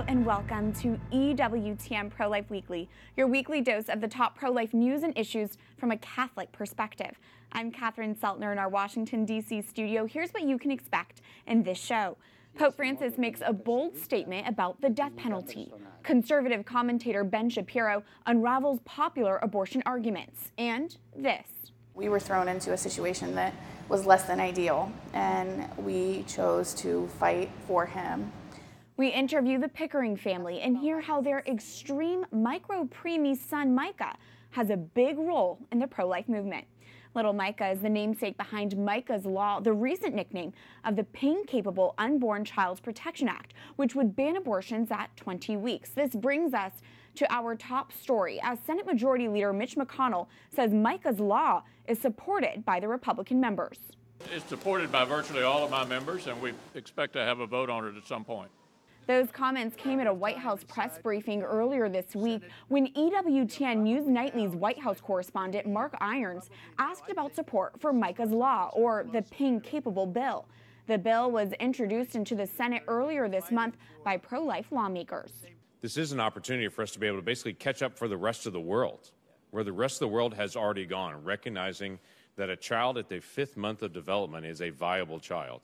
and welcome to EWTN Pro-Life Weekly, your weekly dose of the top pro-life news and issues from a Catholic perspective. I'm Katherine Sumner in our Washington, D.C. studio. Here's what you can expect in this show. Pope Francis makes a bold statement about the death penalty. Conservative commentator Ben Shapiro unravels popular abortion arguments. And this. We were thrown into a situation that was less than ideal, and we chose to fight for him. We interview the Pickering family and hear how their extreme micro-preemie son Micah has a big role in the pro-life movement. Little Micah is the namesake behind Micah's Law, the recent nickname of the pain-capable Unborn Child Protection Act, which would ban abortions at 20 weeks. This brings us to our top story, as Senate Majority Leader Mitch McConnell says Micah's Law is supported by the Republican members. It's supported by virtually all of my members, and we expect to have a vote on it at some point. Those comments came at a White House press briefing earlier this week when EWTN News Nightly's White House correspondent Mark Irons asked about support for Micah's Law, or the pain-capable bill. The bill was introduced into the Senate earlier this month by pro-life lawmakers. This is an opportunity for us to be able to basically catch up for the rest of the world, where the rest of the world has already gone, recognizing that a child at the 5th month of development is a viable child.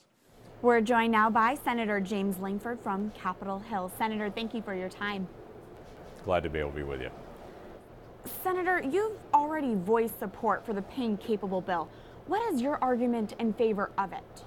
We're joined now by Senator James Lankford from Capitol Hill. Senator, thank you for your time. Glad to be able to be with you. Senator, you've already voiced support for the pain-capable bill. What is your argument in favor of it?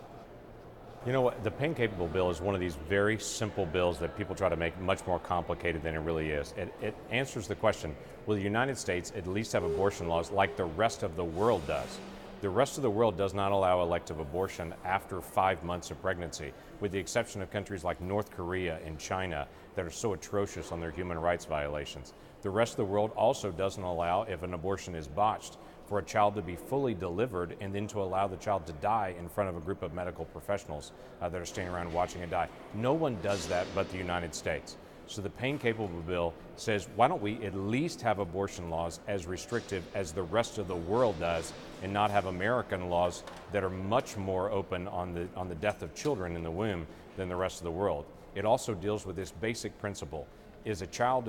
You know what, the pain-capable bill is one of these very simple bills that people try to make much more complicated than it really is. It answers the question, will the United States at least have abortion laws like the rest of the world does? The rest of the world does not allow elective abortion after 5 months of pregnancy, with the exception of countries like North Korea and China that are so atrocious on their human rights violations. The rest of the world also doesn't allow, if an abortion is botched, for a child to be fully delivered and then to allow the child to die in front of a group of medical professionals that are standing around watching it die. No one does that but the United States. So the pain-capable bill says, why don't we at least have abortion laws as restrictive as the rest of the world does, and not have American laws that are much more open on the death of children in the womb than the rest of the world. It also deals with this basic principle: is a child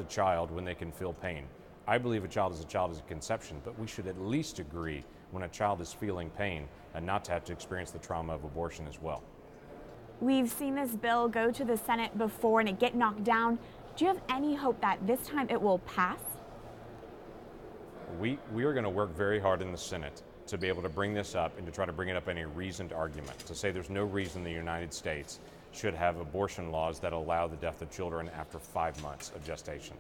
when they can feel pain? I believe a child is at conception, but we should at least agree when a child is feeling pain and not to have to experience the trauma of abortion as well. We've seen this bill go to the Senate before and it get knocked down. Do you have any hope that this time it will pass? We are going to work very hard in the Senate to be able to bring this up and to try to bring it up in a reasoned argument, to say there's no reason the United States should have abortion laws that allow the death of children after 5 months of gestation.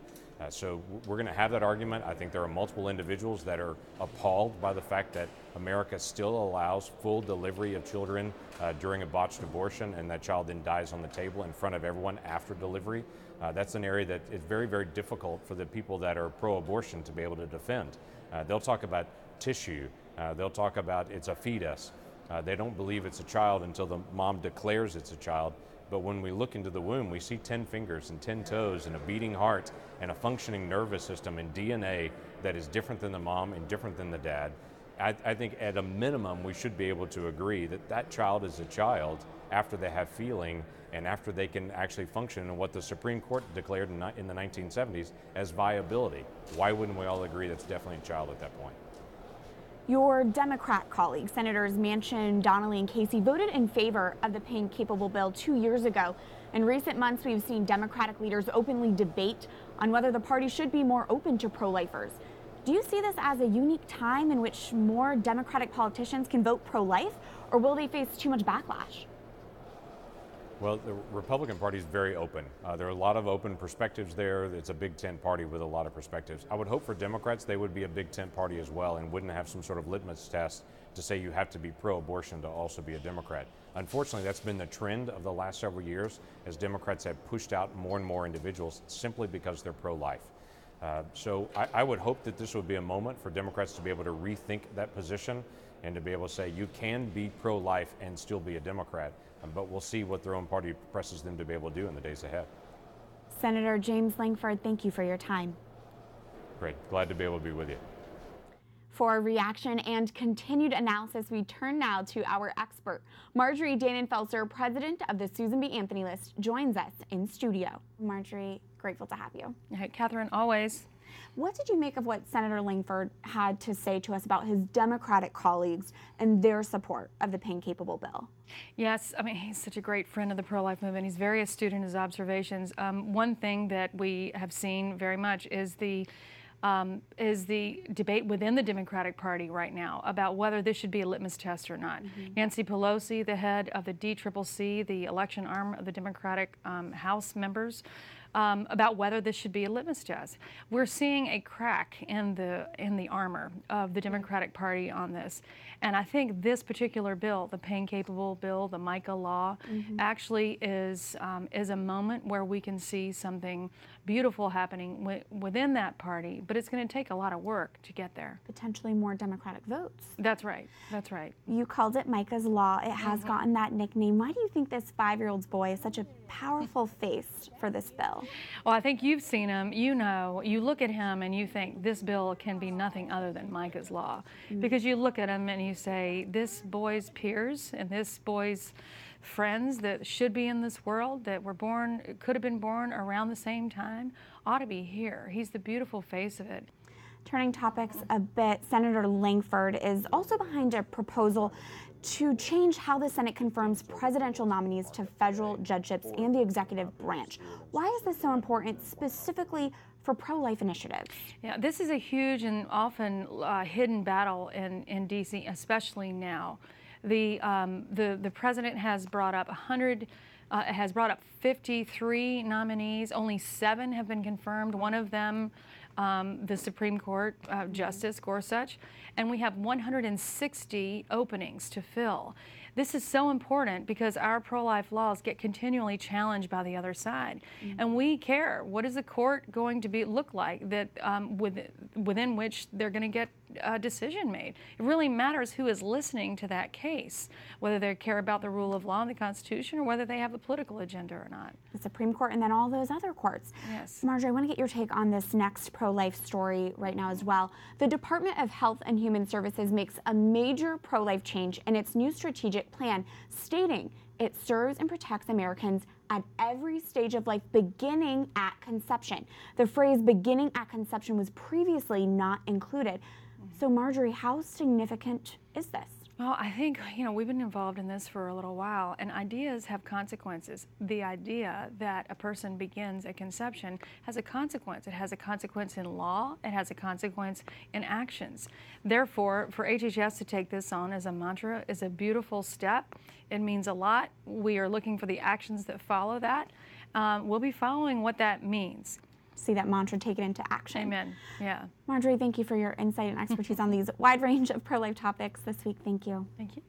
So we're going to have that argument. I think there are multiple individuals that are appalled by the fact that America still allows full delivery of children during a botched abortion, and that child then dies on the table in front of everyone after delivery. That's an area that is very, very difficult for the people that are pro-abortion to be able to defend. They'll talk about tissue. They'll talk about it's a fetus. They don't believe it's a child until the mom declares it's a child. But when we look into the womb, we see 10 fingers and 10 toes and a beating heart and a functioning nervous system and DNA that is different than the mom and different than the dad. I think at a minimum we should be able to agree that that child is a child after they have feeling and after they can actually function in what the Supreme Court declared in the 1970s as viability. Why wouldn't we all agree that's definitely a child at that point? Your Democrat colleagues, Senators Manchin, Donnelly, and Casey, voted in favor of the pain-capable bill 2 years ago. In recent months, we've seen Democratic leaders openly debate on whether the party should be more open to pro-lifers. Do you see this as a unique time in which more Democratic politicians can vote pro-life, or will they face too much backlash? Well, the Republican Party is very open. There are a lot of open perspectives there. It's a big tent party with a lot of perspectives. I would hope for Democrats they would be a big tent party as well and wouldn't have some sort of litmus test to say you have to be pro-abortion to also be a Democrat. Unfortunately, that's been the trend of the last several years as Democrats have pushed out more and more individuals simply because they're pro-life. So I would hope that this would be a moment for Democrats to be able to rethink that position and to be able to say you can be pro-life and still be a Democrat. But we'll see what their own party presses them to be able to do in the days ahead. Senator James Lankford, thank you for your time. Great. Glad to be able to be with you. For reaction and continued analysis, we turn now to our expert. Margery Dannenfelser, president of the Susan B. Anthony List, joins us in studio. Marjorie, grateful to have you. Hey, Katherine, always. What did you make of what Senator Lankford had to say to us about his Democratic colleagues and their support of the pain-capable bill? Yes, I mean, he's such a great friend of the pro-life movement. He's very astute in his observations. One thing that we have seen very much is the debate within the Democratic Party right now about whether this should be a litmus test or not. Nancy Pelosi, the head of the DCCC, the election arm of the Democratic House members, about whether this should be a litmus test. We're seeing a crack in the armor of the Democratic Party on this, and I think this particular bill, the pain-capable bill, the Micah law, actually is a moment where we can see something beautiful happening within that party, but it's going to take a lot of work to get there. Potentially more Democratic votes. That's right. That's right. You called it Micah's Law. It has gotten that nickname. Why do you think this 5-year-old's boy is such a powerful face for this bill? Well, I think you've seen him. You know, you look at him and you think this bill can be nothing other than Micah's Law. Because you look at him and you say, this boy's peers and this boy's friends that should be in this world, that were born, could have been born around the same time, ought to be here. He's the beautiful face of it. Turning topics a bit, Senator Lankford is also behind a proposal to change how the Senate confirms presidential nominees to federal judgeships and the executive branch. Why is this so important, specifically for pro-life initiatives? Yeah, this is a huge and often hidden battle in D.C., especially now. The president has brought up 53 nominees. Only 7 have been confirmed. One of them, the Supreme Court Justice Gorsuch, and we have 160 openings to fill. This is so important because our pro-life laws get continually challenged by the other side, and we care. What is the court going to look like that within which they're going to get a decision made? It really matters who is listening to that case, whether they care about the rule of law and the Constitution or whether they have a political agenda or not. The Supreme Court and then all those other courts. Yes. Marjorie, I want to get your take on this next pro-life story right now as well. The Department of Health and Human Services makes a major pro-life change in its new strategic plan, stating it serves and protects Americans at every stage of life, beginning at conception. The phrase beginning at conception was previously not included. So Marjorie, how significant is this? Well, I think, we've been involved in this for a little while, and ideas have consequences. The idea that a person begins at conception has a consequence. It has a consequence in law. It has a consequence in actions. Therefore, for HHS to take this on as a mantra is a beautiful step. It means a lot. We are looking for the actions that follow that. We'll be following what that means. See that mantra taken into action. Amen. Yeah. Marjorie, thank you for your insight and expertise on these wide range of pro-life topics this week. Thank you. Thank you.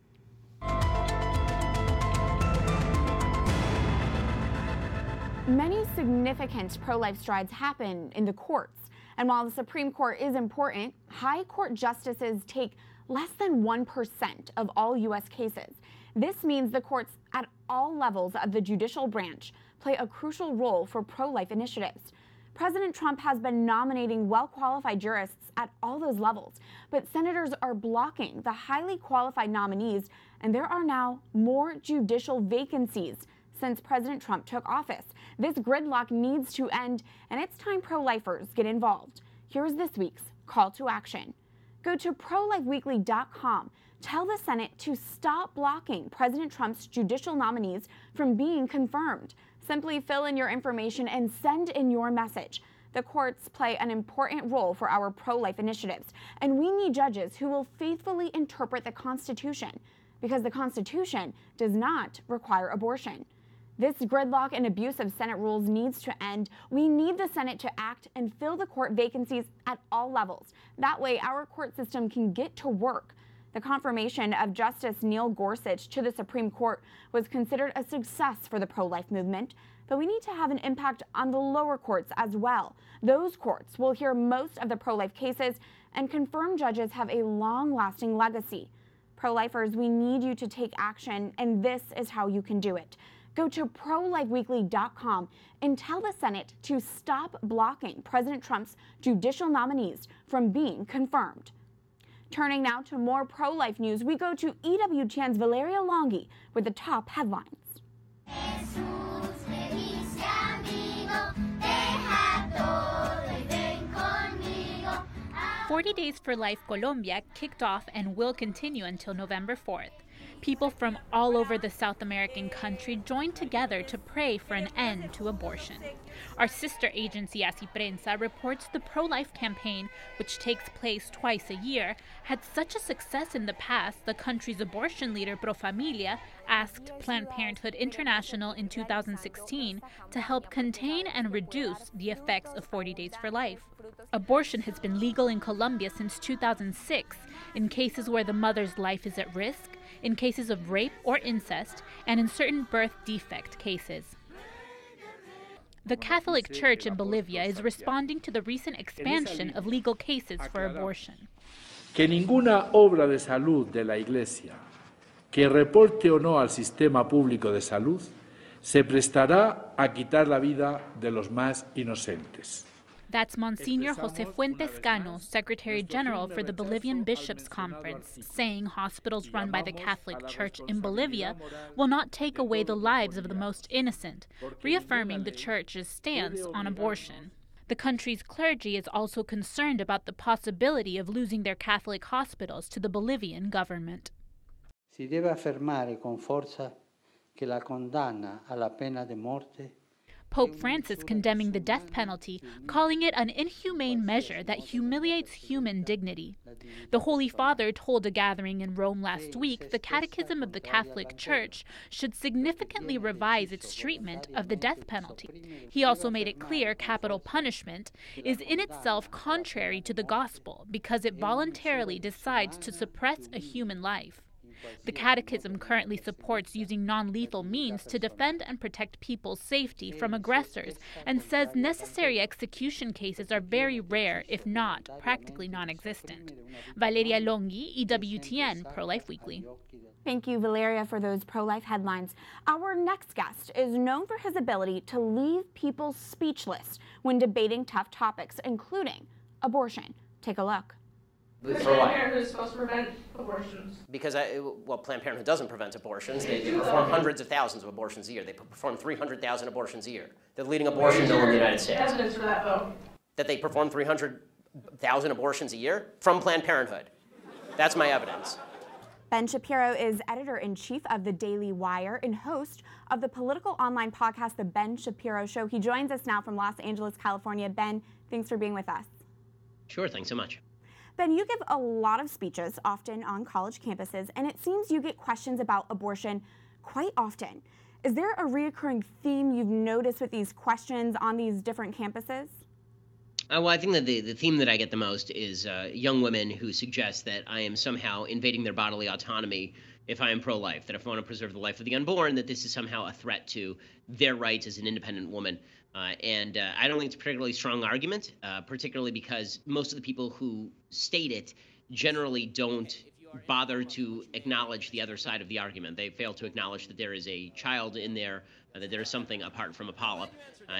Many significant pro-life strides happen in the courts. And while the Supreme Court is important, high court justices take less than 1% of all U.S. cases. This means the courts at all levels of the judicial branch play a crucial role for pro-life initiatives. President Trump has been nominating well-qualified jurists at all those levels, but senators are blocking the highly qualified nominees, and there are now more judicial vacancies since President Trump took office. This gridlock needs to end, and it's time pro-lifers get involved. Here's this week's call to action. Go to prolifeweekly.com. Tell the Senate to stop blocking President Trump's judicial nominees from being confirmed. Simply fill in your information and send in your message. The courts play an important role for our pro-life initiatives, and we need judges who will faithfully interpret the Constitution, because the Constitution does not require abortion. This gridlock and abuse of Senate rules needs to end. We need the Senate to act and fill the court vacancies at all levels. That way, our court system can get to work. The confirmation of Justice Neil Gorsuch to the Supreme Court was considered a success for the pro-life movement, but we need to have an impact on the lower courts as well. Those courts will hear most of the pro-life cases, and confirmed judges have a long-lasting legacy. Pro-lifers, we need you to take action, and this is how you can do it. Go to prolifeweekly.com and tell the Senate to stop blocking President Trump's judicial nominees from being confirmed. Turning now to more pro-life news, we go to EWTN's Valeria Longhi with the top headlines. 40 Days for Life Colombia kicked off and will continue until November 4th. People from all over the South American country joined together to pray for an end to abortion. Our sister agency, Así Prensa, reports the pro-life campaign, which takes place twice a year, had such a success in the past, the country's abortion leader, Pro Familia, asked Planned Parenthood International in 2016 to help contain and reduce the effects of 40 Days for Life. Abortion has been legal in Colombia since 2006 in cases where the mother's life is at risk, in cases of rape or incest, and in certain birth defect cases. The Catholic Church in Bolivia is responding to the recent expansion of legal cases for abortion. Que ninguna obra de salud de la Iglesia que reporte o no al sistema público de salud se prestará a quitar la vida de los más inocentes. That's Monsignor José Fuentes Cano, Secretary General for the Bolivian Bishops' Conference, saying hospitals run by the Catholic Church in Bolivia will not take away the lives of the most innocent, reaffirming the Church's stance on abortion. The country's clergy is also concerned about the possibility of losing their Catholic hospitals to the Bolivian government. Si deve affermare con forza che la condanna alla pena de morte. Pope Francis condemning the death penalty, calling it an inhumane measure that humiliates human dignity. The Holy Father told a gathering in Rome last week the Catechism of the Catholic Church should significantly revise its treatment of the death penalty. He also made it clear capital punishment is in itself contrary to the gospel because it voluntarily decides to suppress a human life. The Catechism currently supports using non-lethal means to defend and protect people's safety from aggressors and says necessary execution cases are very rare, if not practically non-existent. Valeria Longhi, EWTN, Pro-Life Weekly. Thank you, Valeria, for those pro-life headlines. Our next guest is known for his ability to leave people speechless when debating tough topics, including abortion. Take a look. Planned Parenthood is supposed to prevent abortions. Because, Planned Parenthood doesn't prevent abortions. They perform hundreds of thousands of abortions a year. They perform 300,000 abortions a year. They're the leading abortion mill in the United States. Evidence for that, though. That they perform 300,000 abortions a year from Planned Parenthood. That's my evidence. Ben Shapiro is editor-in-chief of The Daily Wire and host of the political online podcast, The Ben Shapiro Show. He joins us now from Los Angeles, California. Ben, thanks for being with us. Sure, thanks so much. Ben, you give a lot of speeches, often on college campuses, and it seems you get questions about abortion quite often. Is there a reoccurring theme you've noticed with these questions on these different campuses? Well, I think that the theme that I get the most is young women who suggest that I am somehow invading their bodily autonomy if I am pro-life, that if I want to preserve the life of the unborn, that this is somehow a threat to their rights as an independent woman. And I don't think it's a particularly strong argument, particularly because most of the people who state it generally don't bother to acknowledge the other side of the argument. They fail to acknowledge that there is a child in there, that there is something apart from a polyp.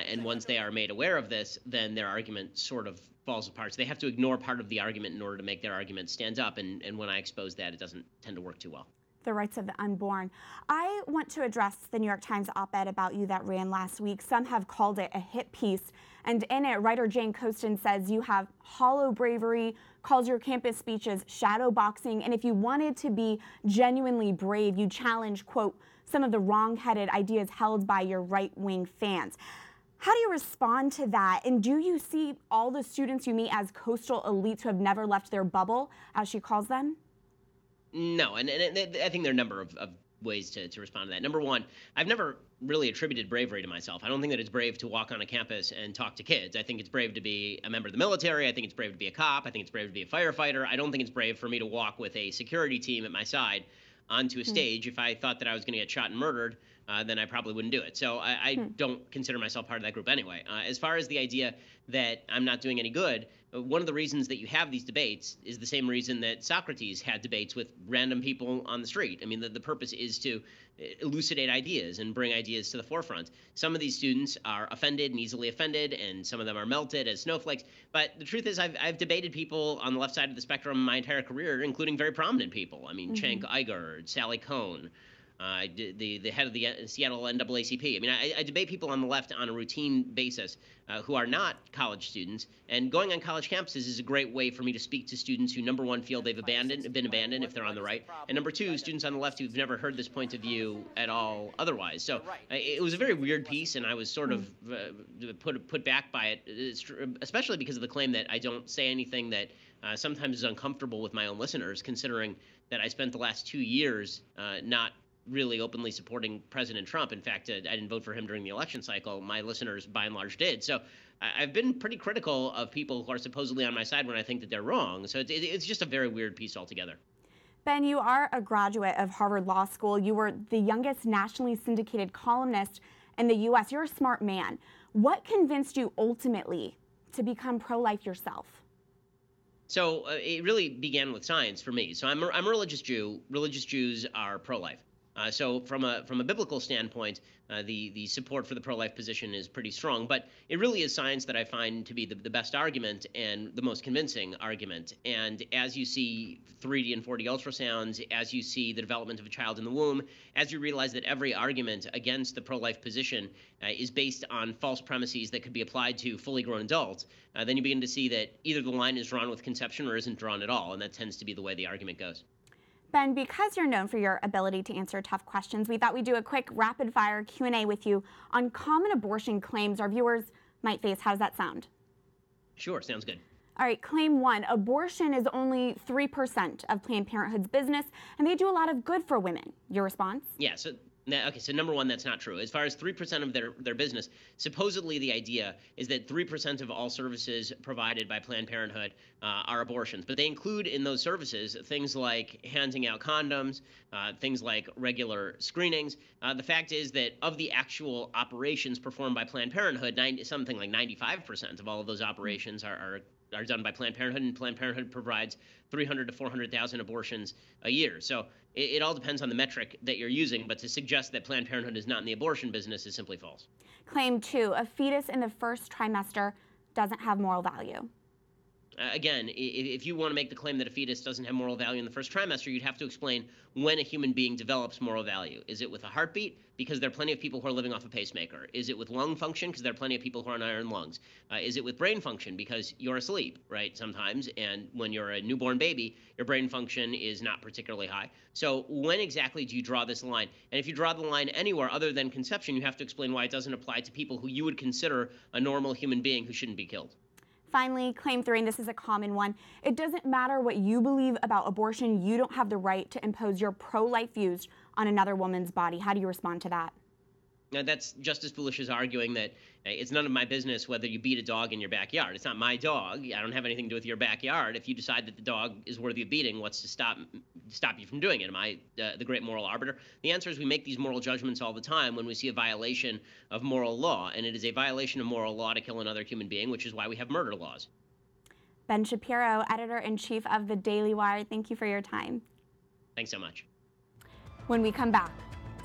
And once they are made aware of this, then their argument sort of falls apart. So they have to ignore part of the argument in order to make their argument stand up. And when I expose that, it doesn't tend to work too well. The rights of the unborn. I want to address the New York Times op-ed about you that ran last week. Some have called it a hit piece. And in it, writer Jane Coaston says you have hollow bravery, calls your campus speeches shadow boxing, and if you wanted to be genuinely brave, you challenge, quote, some of the wrong-headed ideas held by your right-wing fans. How do you respond to that? And do you see all the students you meet as coastal elites who have never left their bubble, as she calls them? No, and I think there are a number of ways to respond to that. Number one, I've never really attributed bravery to myself. I don't think that it's brave to walk on a campus and talk to kids. I think it's brave to be a member of the military. I think it's brave to be a cop. I think it's brave to be a firefighter. I don't think it's brave for me to walk with a security team at my side onto a stage. If I thought that I was going to get shot and murdered, then I probably wouldn't do it. So I don't consider myself part of that group anyway. As far as the idea that I'm not doing any good, one of the reasons that you have these debates is the same reason that Socrates had debates with random people on the street. I mean, the purpose is to elucidate ideas and bring ideas to the forefront. Some of these students are offended and easily offended, and some of them are melted as snowflakes. But the truth is, I've debated people on the left side of the spectrum my entire career, including very prominent people. I mean, Cenk Uygur, Sally Kohn, the head of the Seattle NAACP. I mean, I debate people on the left on a routine basis who are not college students. And going on college campuses is a great way for me to speak to students who, number one, feel they've been abandoned if they're on the right, and number two, students on the left who've never heard this point of view at all otherwise. So it was a very weird piece, and I was sort of put back by it, especially because of the claim that I don't say anything that sometimes is uncomfortable with my own listeners, considering that I spent the last 2 years not really openly supporting President Trump. In fact, I didn't vote for him during the election cycle. My listeners, by and large, did. So I've been pretty critical of people who are supposedly on my side when I think that they're wrong. So it's just a very weird piece altogether. Ben, you are a graduate of Harvard Law School. You were the youngest nationally syndicated columnist in the U.S. You're a smart man. What convinced you ultimately to become pro-life yourself? So it really began with science for me. So I'm a religious Jew. Religious Jews are pro-life. So from a biblical standpoint, the support for the pro-life position is pretty strong. But it really is science that I find to be the best argument and the most convincing argument. And as you see 3D and 4D ultrasounds, as you see the development of a child in the womb, as you realize that every argument against the pro-life position is based on false premises that could be applied to fully grown adults, then you begin to see that either the line is drawn with conception or isn't drawn at all. And that tends to be the way the argument goes. Ben, because you're known for your ability to answer tough questions, we thought we'd do a quick rapid-fire Q&A with you on common abortion claims our viewers might face. How does that sound? Sure, sounds good. All right, claim one. Abortion is only 3% of Planned Parenthood's business, and they do a lot of good for women. Your response? Yeah, so number one, that's not true. As far as 3% of their business, supposedly the idea is that 3% of all services provided by Planned Parenthood are abortions. But they include in those services things like handing out condoms, things like regular screenings. The fact is that of the actual operations performed by Planned Parenthood, something like 95% of all of those operations are done by Planned Parenthood, and Planned Parenthood provides 300 to 400,000 abortions a year. So it all depends on the metric that you're using, but to suggest that Planned Parenthood is not in the abortion business is simply false. Claim two, a fetus in the first trimester doesn't have moral value. Again, if you want to make the claim that a fetus doesn't have moral value in the first trimester, you'd have to explain when a human being develops moral value. Is it with a heartbeat? Because there are plenty of people who are living off a pacemaker. Is it with lung function? Because there are plenty of people who are on iron lungs. Is it with brain function? Because you're asleep, right, sometimes, and when you're a newborn baby, your brain function is not particularly high. So when exactly do you draw this line? And if you draw the line anywhere other than conception, you have to explain why it doesn't apply to people who you would consider a normal human being who shouldn't be killed. Finally, claim three, and this is a common one. It doesn't matter what you believe about abortion. You don't have the right to impose your pro-life views on another woman's body. How do you respond to that? Now, that's just as foolish as arguing that it's none of my business whether you beat a dog in your backyard. It's not my dog. I don't have anything to do with your backyard. If you decide that the dog is worthy of beating, what's to stop you from doing it? Am I the great moral arbiter? The answer is we make these moral judgments all the time when we see a violation of moral law, and it is a violation of moral law to kill another human being, which is why we have murder laws. Ben Shapiro, editor-in-chief of The Daily Wire, thank you for your time. Thanks so much. When we come back.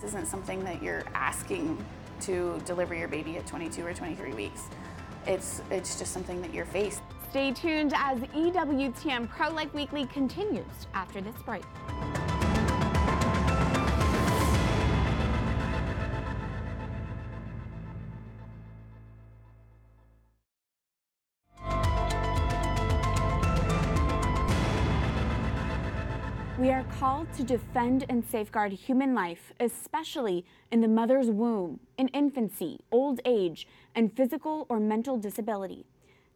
This isn't something that you're asking to deliver your baby at 22 or 23 weeks. It's just something that you're faced. Stay tuned as EWTN Pro-Life Weekly continues after this break. We are called to defend and safeguard human life, especially in the mother's womb, in infancy, old age, and physical or mental disability.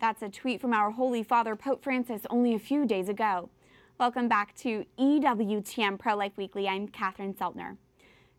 That's a tweet from our Holy Father, Pope Francis, only a few days ago. Welcome back to EWTN Pro-Life Weekly. I'm Katherine Sumner.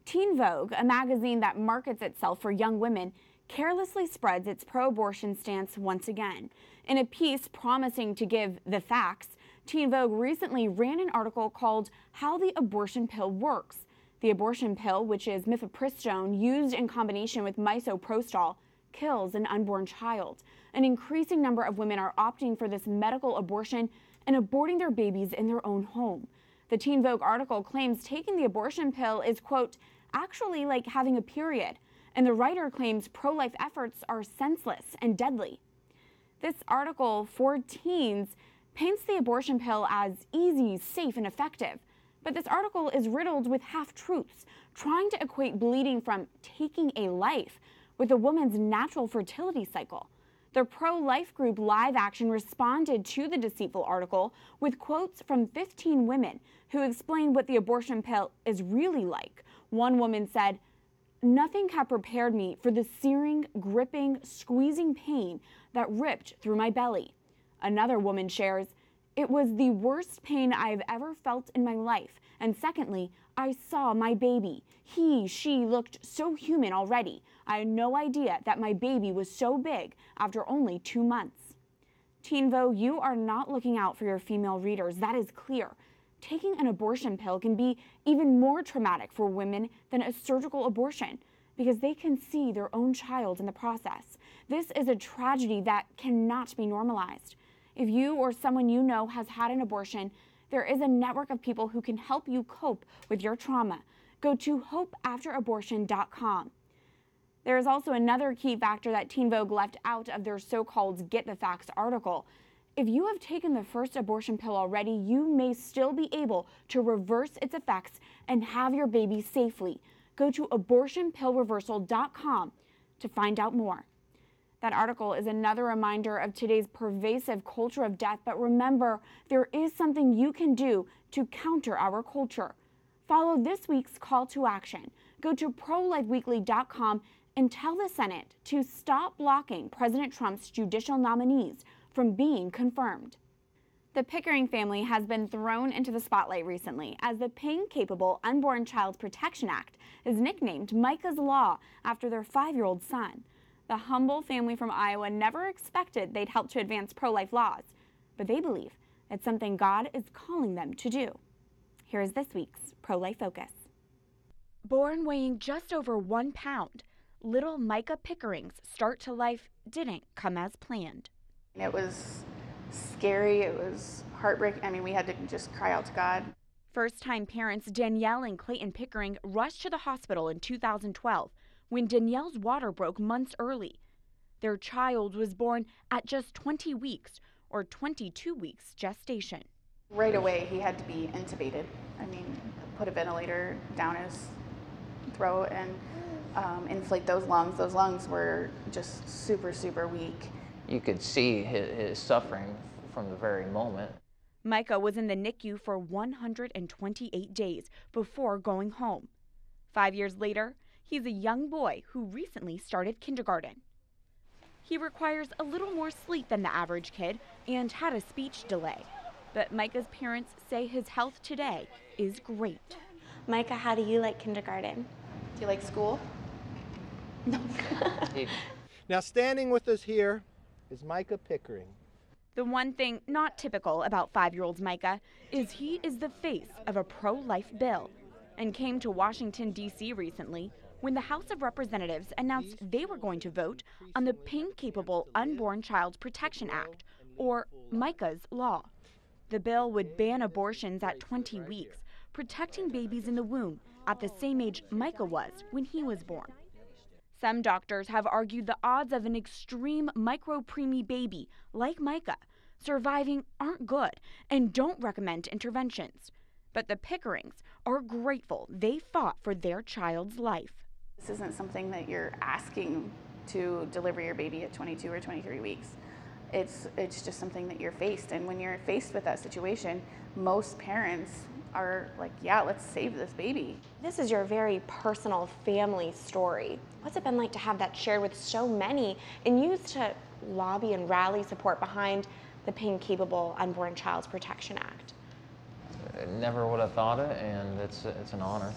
Teen Vogue, a magazine that markets itself for young women, carelessly spreads its pro-abortion stance once again. In a piece promising to give the facts, Teen Vogue recently ran an article called How the Abortion Pill Works. The abortion pill, which is mifepristone used in combination with misoprostol, kills an unborn child. An increasing number of women are opting for this medical abortion and aborting their babies in their own home. The Teen Vogue article claims taking the abortion pill is, quote, actually like having a period, and the writer claims pro-life efforts are senseless and deadly. This article for teens paints the abortion pill as easy, safe, and effective. But this article is riddled with half-truths, trying to equate bleeding from taking a life with a woman's natural fertility cycle. The pro-life group Live Action responded to the deceitful article with quotes from 15 women who explained what the abortion pill is really like. One woman said, "Nothing had prepared me for the searing, gripping, squeezing pain that ripped through my belly." Another woman shares, "It was the worst pain I've ever felt in my life. And secondly, I saw my baby. She looked so human already. I had no idea that my baby was so big after only 2 months." Teen Vogue, you are not looking out for your female readers. That is clear. Taking an abortion pill can be even more traumatic for women than a surgical abortion because they can see their own child in the process. This is a tragedy that cannot be normalized. If you or someone you know has had an abortion, there is a network of people who can help you cope with your trauma. Go to hopeafterabortion.com. There is also another key factor that Teen Vogue left out of their so-called Get the Facts article. If you have taken the first abortion pill already, you may still be able to reverse its effects and have your baby safely. Go to abortionpillreversal.com to find out more. That article is another reminder of today's pervasive culture of death, but remember, there is something you can do to counter our culture. Follow this week's call to action. Go to prolifeweekly.com and tell the Senate to stop blocking President Trump's judicial nominees from being confirmed. The Pickering family has been thrown into the spotlight recently as the pain-capable Unborn Child Protection Act is nicknamed Micah's Law after their 5-year-old son. The humble family from Iowa never expected they'd help to advance pro-life laws, but they believe it's something God is calling them to do. Here is this week's Pro-Life Focus. Born weighing just over 1 pound, little Micah Pickering's start to life didn't come as planned. It was scary. It was heartbreaking. I mean, we had to just cry out to God. First-time parents Danielle and Clayton Pickering rushed to the hospital in 2012 when Danielle's water broke months early. Their child was born at just 20 weeks or 22 weeks gestation. Right away, he had to be intubated. I mean, put a ventilator down his throat and inflate those lungs. Those lungs were just super, super weak. You could see his suffering from the very moment. Micah was in the NICU for 128 days before going home. 5 years later, he's a young boy who recently started kindergarten. He requires a little more sleep than the average kid and had a speech delay. But Micah's parents say his health today is great. Micah, how do you like kindergarten? Do you like school? No. Now standing with us here is Micah Pickering. The one thing not typical about 5-year-old Micah is he is the face of a pro-life bill and came to Washington, D.C. recently when the House of Representatives announced they were going to vote on the pain-capable Unborn Child Protection Act, or Micah's Law. The bill would ban abortions at 20 weeks, protecting babies in the womb at the same age Micah was when he was born. Some doctors have argued the odds of an extreme micro-preemie baby like Micah surviving aren't good and don't recommend interventions. But the Pickerings are grateful they fought for their child's life. This isn't something that you're asking to deliver your baby at 22 or 23 weeks. It's just something that you're faced. And when you're faced with that situation, most parents are like, yeah, let's save this baby. This is your very personal family story. What's it been like to have that shared with so many and used to lobby and rally support behind the pain-capable Unborn Child Protection Act? I never would have thought it, and it's an honor.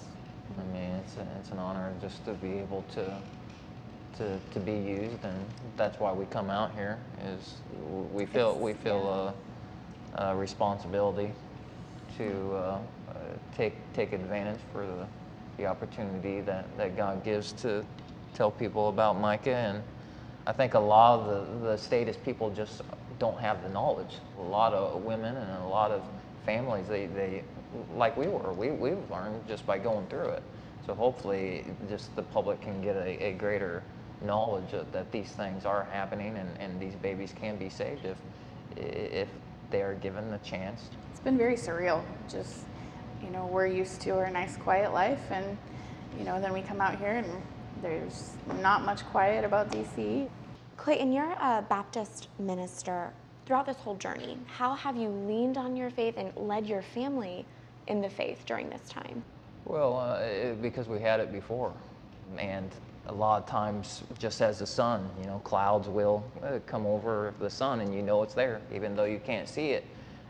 I mean, it's an honor just to be able to be used, and that's why we come out here. Is we feel a responsibility to take advantage for the the opportunity that God gives to tell people about Micah. And I think a lot of the statist people just don't have the knowledge. A lot of women and a lot of families, they like we've learned just by going through it. So hopefully just the public can get a greater knowledge that these things are happening, and these babies can be saved if they are given the chance. It's been very surreal. Just, we're used to our nice quiet life, and then we come out here and there's not much quiet about DC. Clayton, you're a Baptist minister. Throughout this whole journey, how have you leaned on your faith and led your family in the faith during this time? Well, because we had it before, and a lot of times, just as the sun, clouds will come over the sun, and it's there, even though you can't see it.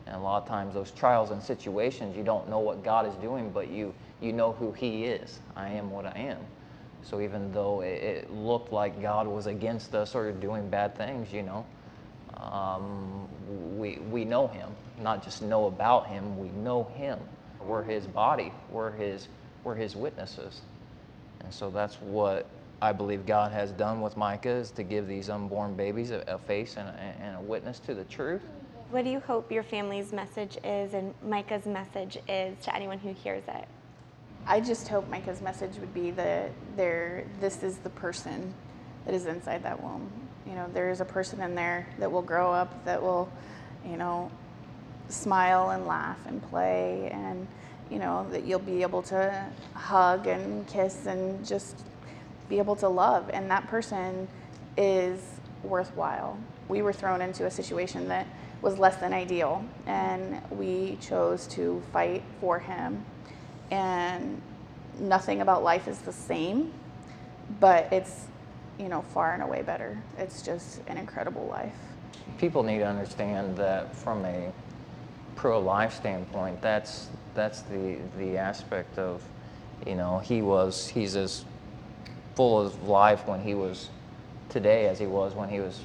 And a lot of times, those trials and situations, you don't know what God is doing, but you know who He is. I am what I am. So even though it looked like God was against us or doing bad things, we know Him. Not just know about Him, we know Him. We're His body. We're His witnesses. And so that's what I believe God has done with Micah, is to give these unborn babies a face and a witness to the truth. What do you hope your family's message is and Micah's message is to anyone who hears it? I just hope Micah's message would be that this is the person that is inside that womb. There is a person in there that will grow up, that will, smile and laugh and play, and, that you'll be able to hug and kiss and just be able to love. And that person is worthwhile. We were thrown into a situation that was less than ideal, and we chose to fight for him. And nothing about life is the same, but it's, far and away better. It's just an incredible life. People need to understand that from a pro-life standpoint, that's the aspect of, he's as full of life when he was today as he was when he was,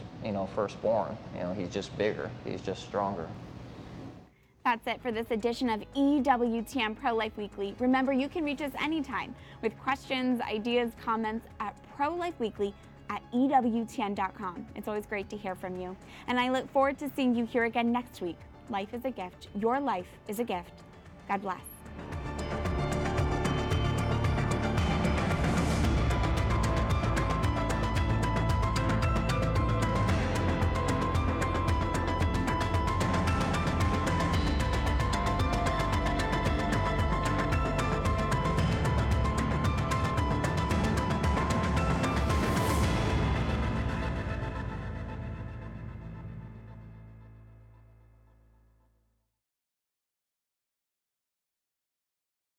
first born. He's just bigger, he's just stronger. That's it for this edition of EWTN Pro-Life Weekly. Remember, you can reach us anytime with questions, ideas, comments at prolifeweekly@EWTN.com. It's always great to hear from you. And I look forward to seeing you here again next week. Life is a gift. Your life is a gift. God bless.